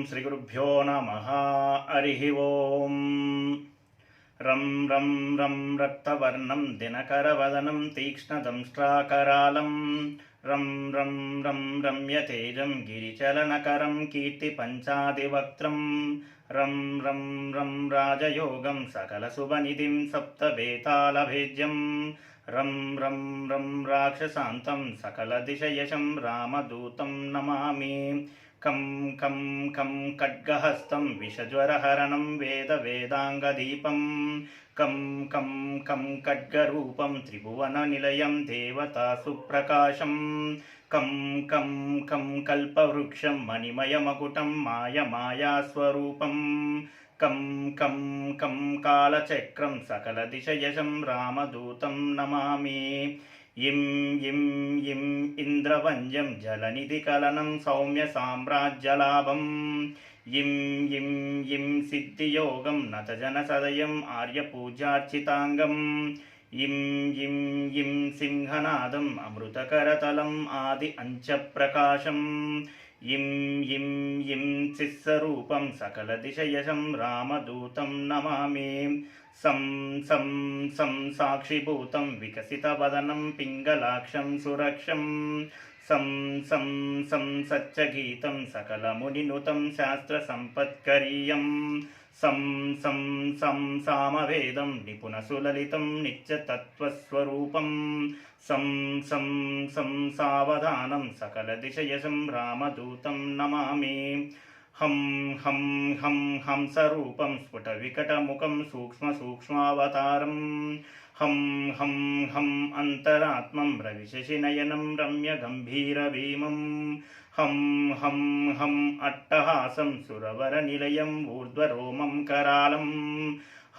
श्रीगुरुभ्यो नमः। हरिः ओं। रं रं रं रक्तवर्णं दिनकरवदनं तीक्ष्णदंष्ट्राकरालं रं रं रं रम्यतेजं गिरिचलनकरं कीर्तिपञ्चादिवक्त्रं रं रं रं राजयोगं सकलशुभनिधिं सप्तवेतालभेद्यं रं रं रं राक्षसान्तं सकलदिशयशं रामदूतं नमामि। कं कं कं खड्गहस्तं विषज्वरहरणं वेदवेदाङ्गदीपं कं कं कं खड्गरूपं त्रिभुवननिलयं देवतासुप्रकाशं कं कं कं कल्पवृक्षं मणिमयमकुटं मायमायास्वरूपं कं कं कं कालचक्रं सकलदिशयशं रामदूतं नमामि। इं इं इं इन्द्रवन्द्यं जलनिधिकलनं सौम्यसाम्राज्यलाभं इं इं इं सिद्धियोगं नतजनसदयम् आर्यपूजार्चिताङ्गम् इं इं इं सिंहनादम् अमृतकरतलम् आदि अंचप्रकाशम् इं इं इं चित्स्वरूपं सकलदिशयशं रामदूतं नमामि। सं सं सं साक्षिभूतं विकसितवदनं पिङ्गलाक्षं सुरक्षं सं सं सं सच्चगीतं सकलमुनिनुतं शास्त्रसम्पत्करीयं सं सं सं सामवेदं निपुणसुललितं नित्यतत्त्वस्वरूपं सं सं सं सावधानं सकलदिशयशं रामदूतं नमामि। हं हं हं हंसरूपं स्फुटविकटमुखं सूक्ष्मसूक्ष्मावतारं हं हं हं अन्तरात्मं रविशशिनयनं रम्यगम्भीरभीमं हं हं हं अट्टहासं सुरवरनिलयम् ऊर्ध्वरोमं करालं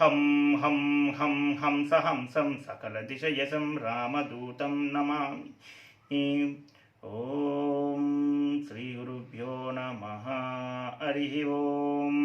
हं हं हं हंसहंसं सकलदिशयशं रामदूतं नमामि। ओम श्री गुरुभ्यो नमः। हरिः ओम।